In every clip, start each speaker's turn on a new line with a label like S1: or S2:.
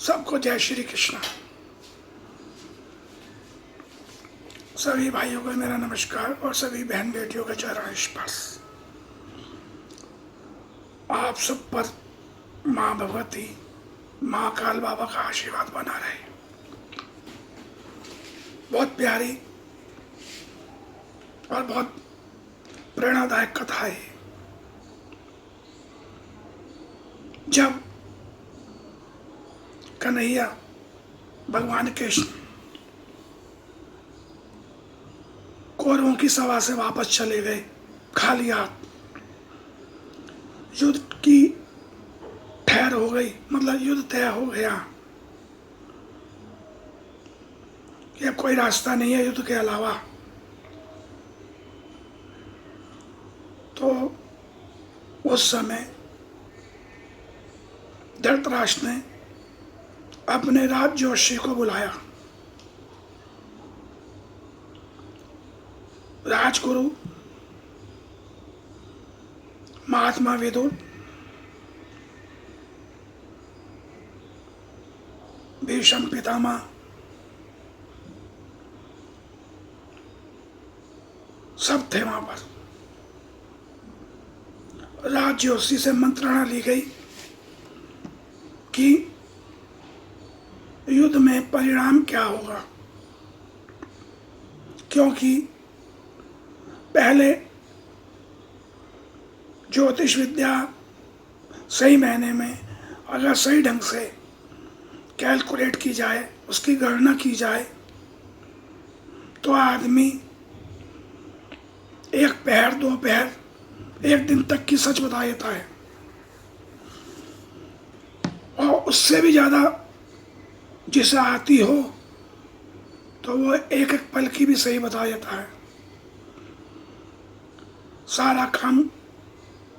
S1: सबको जय श्री कृष्ण। सभी भाइयों को मेरा नमस्कार और सभी बहन बेटियों का चरण स्पर्श। आप सब पर माँ भगवती, माँ काल बाबा का आशीर्वाद बना रहे। बहुत प्यारी और बहुत प्रेरणादायक कथा है। जब कन्हैया भगवान कृष्ण कौरवों की सभा से वापस चले गए खाली हाथ, युद्ध की ठहर हो गई, मतलब युद्ध तय हो गया। यह कोई रास्ता नहीं है युद्ध के अलावा। तो उस समय धृतराष्ट्र ने अपने राजजोशी को बुलाया। राजगुरु महात्मा विदुर, भीष्म पितामह, सब थे वहां पर। राजजोशी से मंत्रणा ली गई कि युद्ध में परिणाम क्या होगा, क्योंकि पहले ज्योतिष विद्या सही महीने में अगर सही ढंग से कैलकुलेट की जाए, उसकी गणना की जाए, तो आदमी एक पहर, दो पहर, एक दिन तक की सच बता देता है, और उससे भी ज़्यादा जिसे आती हो तो वो एक एक पल की भी सही बता देता है। सारा काम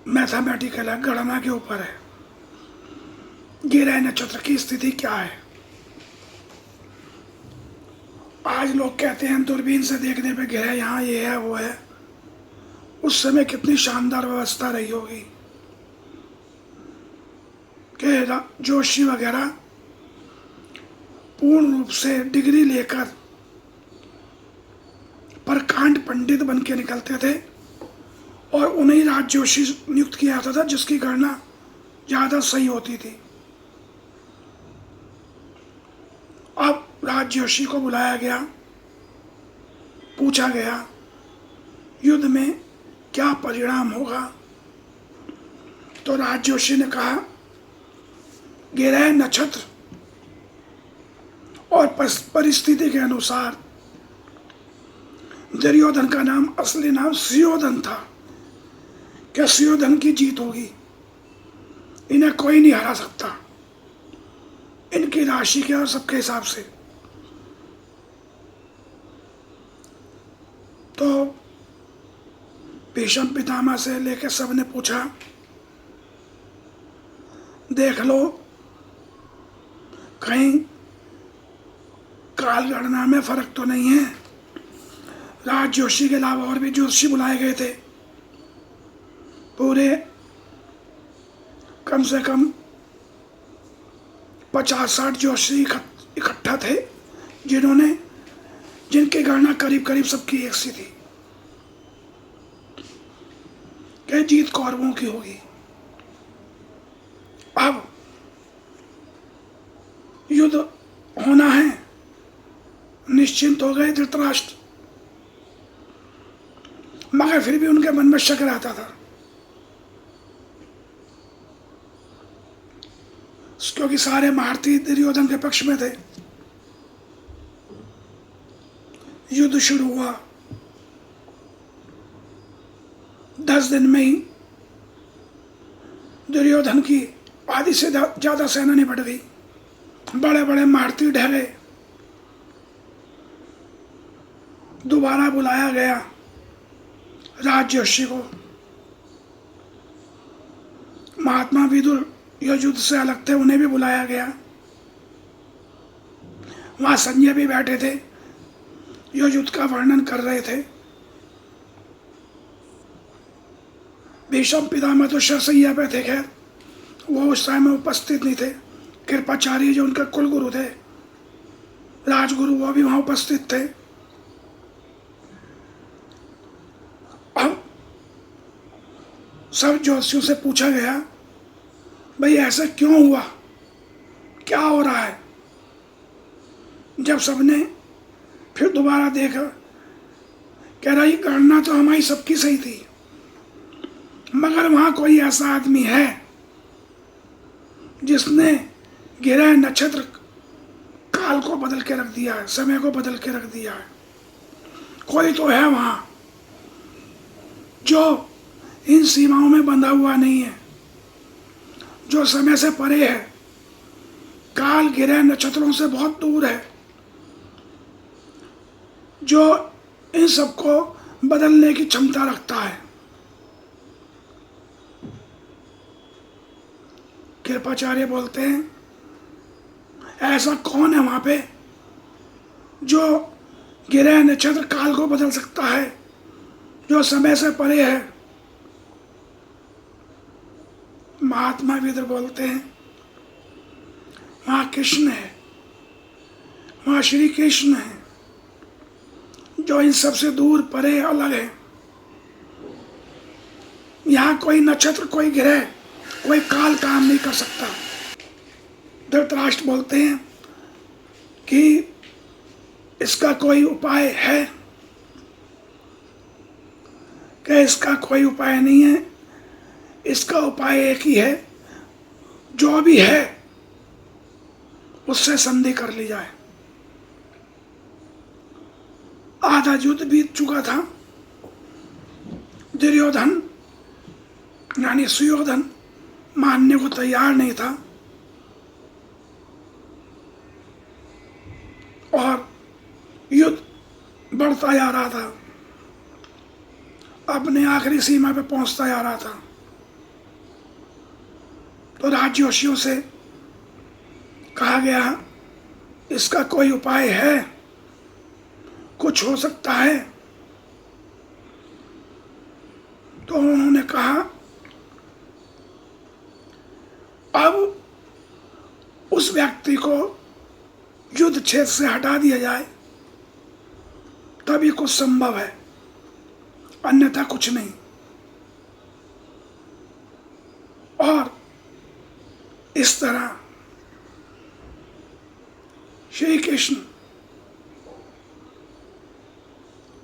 S1: मैथमेटिकल है, गणना के ऊपर है। ग्रह नक्षत्र की स्थिति क्या है। आज लोग कहते हैं दूरबीन से देखने पे ग्रह यहाँ ये है वो है। उस समय कितनी शानदार व्यवस्था रही होगी कि जोशी वगैरह पूर्ण रूप से डिग्री लेकर प्रकांड पंडित बन के निकलते थे और उन्हें राजजोशी नियुक्त किया जाता था, जिसकी गणना ज़्यादा सही होती थी। अब राजजोशी को बुलाया गया, पूछा गया युद्ध में क्या परिणाम होगा। तो राजजोशी ने कहा ग्रह नक्षत्र और परिस्थिति के अनुसार दुर्योधन का नाम, असली नाम सुयोधन था, क्या सुयोधन की जीत होगी। इन्हें कोई नहीं हरा सकता, इनकी राशि के और सबके हिसाब से। तो भीष्म पितामह से लेकर सबने पूछा, देख लो कहीं काल गणना में फर्क तो नहीं है। राजजोशी के अलावा और भी जोशी बुलाए गए थे। पूरे कम से कम 50-60 जोशी इकट्ठा थे, जिनकी गणना करीब करीब सबकी एक सी थी कि जीत कौरवों की होगी। अब युद्ध होना है, निश्चिंत हो गए धृतराष्ट्र, मगर फिर भी उनके मन में शक रहता था, क्योंकि सारे महारथी दुर्योधन के पक्ष में थे। युद्ध शुरू हुआ, 10 दिन में ही दुर्योधन की आधी से ज्यादा सेना निपट गई। बड़े बड़े महारथी ढह गए। दोबारा बुलाया गया राजजोशी को। महात्मा विदुर यह युद्ध से अलग थे, उन्हें भी बुलाया गया। वहां संजय भी बैठे थे, यह युद्ध का वर्णन कर रहे थे। भीष्म पितामह तो शरसैया पे थे, खैर वो उस समय उपस्थित नहीं थे, कृपाचार्य जो उनके कुल गुरु थे, राजगुरु, वो भी वहां उपस्थित थे। अब सब ज्योतिषियों से पूछा गया, भाई ऐसा क्यों हुआ, क्या हो रहा है। जब सबने फिर दोबारा देखा, कह रहा ये गणना तो हमारी सबकी सही थी, मगर वहां कोई ऐसा आदमी है जिसने ग्रह नक्षत्र काल को बदल के रख दिया है, समय को बदल के रख दिया है। कोई तो है वहां जो इन सीमाओं में बंधा हुआ नहीं है, जो समय से परे है, काल ग्रह नक्षत्रों से बहुत दूर है, जो इन सबको बदलने की क्षमता रखता है। कृपाचार्य बोलते हैं, ऐसा कौन है वहां पे जो ग्रह नक्षत्र काल को बदल सकता है, जो समय से परे है। महात्मा विद्र बोलते हैं, वहां कृष्ण है, वहां श्री कृष्ण है, जो इन सबसे दूर परे अलग है। यहां कोई नक्षत्र, कोई ग्रह, कोई काल काम नहीं कर सकता। धृतराष्ट्र बोलते हैं कि इसका कोई उपाय है, कि इसका कोई उपाय नहीं है, इसका उपाय एक ही है, जो भी है उससे संधि कर ली जाए। आधा युद्ध बीत चुका था, दुर्योधन यानी सुयोधन मानने को तैयार नहीं था, और युद्ध बढ़ता जा रहा था, अपने आखिरी सीमा पे पहुंचता जा रहा था। तो राजयोषियों से कहा गया, इसका कोई उपाय है, कुछ हो सकता है। तो उन्होंने कहा, अब उस व्यक्ति को युद्ध क्षेत्र से हटा दिया जाए, तभी कुछ संभव है, अन्यथा कुछ नहीं। और इस तरह श्री कृष्ण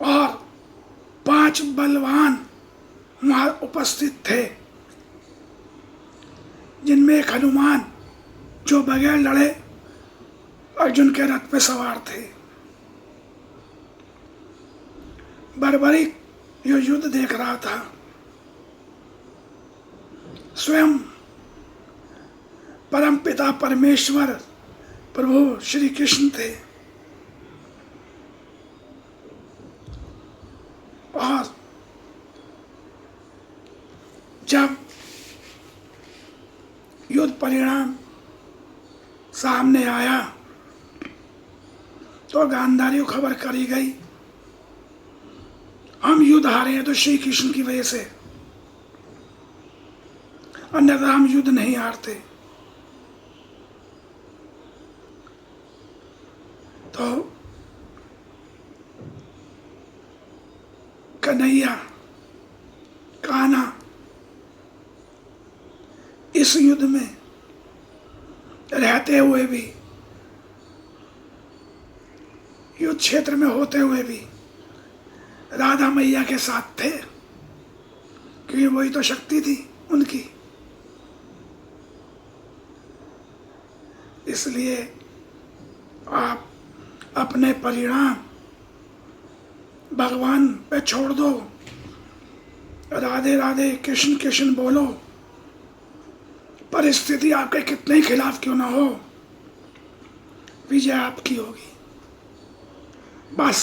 S1: और 5 बलवान वहां उपस्थित थे, जिनमें एक हनुमान, जो बगैर लड़े अर्जुन के रथ पे सवार थे। बर्बरिक जो युद्ध देख रहा था, स्वयं परम पिता परमेश्वर प्रभु श्री कृष्ण थे। और जब युद्ध परिणाम सामने आया तो गांधारी को खबर करी गई, हम युद्ध हारे हैं तो श्री कृष्ण की वजह से, अन्यथा हम युद्ध नहीं हारते। तो कन्हैया, कान्हा इस युद्ध में रहते हुए भी, युद्ध क्षेत्र में होते हुए भी राधा मैया के साथ थे, क्योंकि वही तो शक्ति थी उनकी। इसलिए आप अपने परिणाम भगवान पे छोड़ दो, राधे राधे कृष्ण कृष्ण बोलो, परिस्थिति आपके कितने खिलाफ क्यों ना हो, विजय आपकी होगी। बस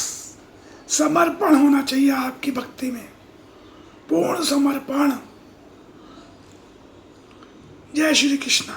S1: समर्पण होना चाहिए आपकी भक्ति में, पूर्ण समर्पण। जय श्री कृष्ण।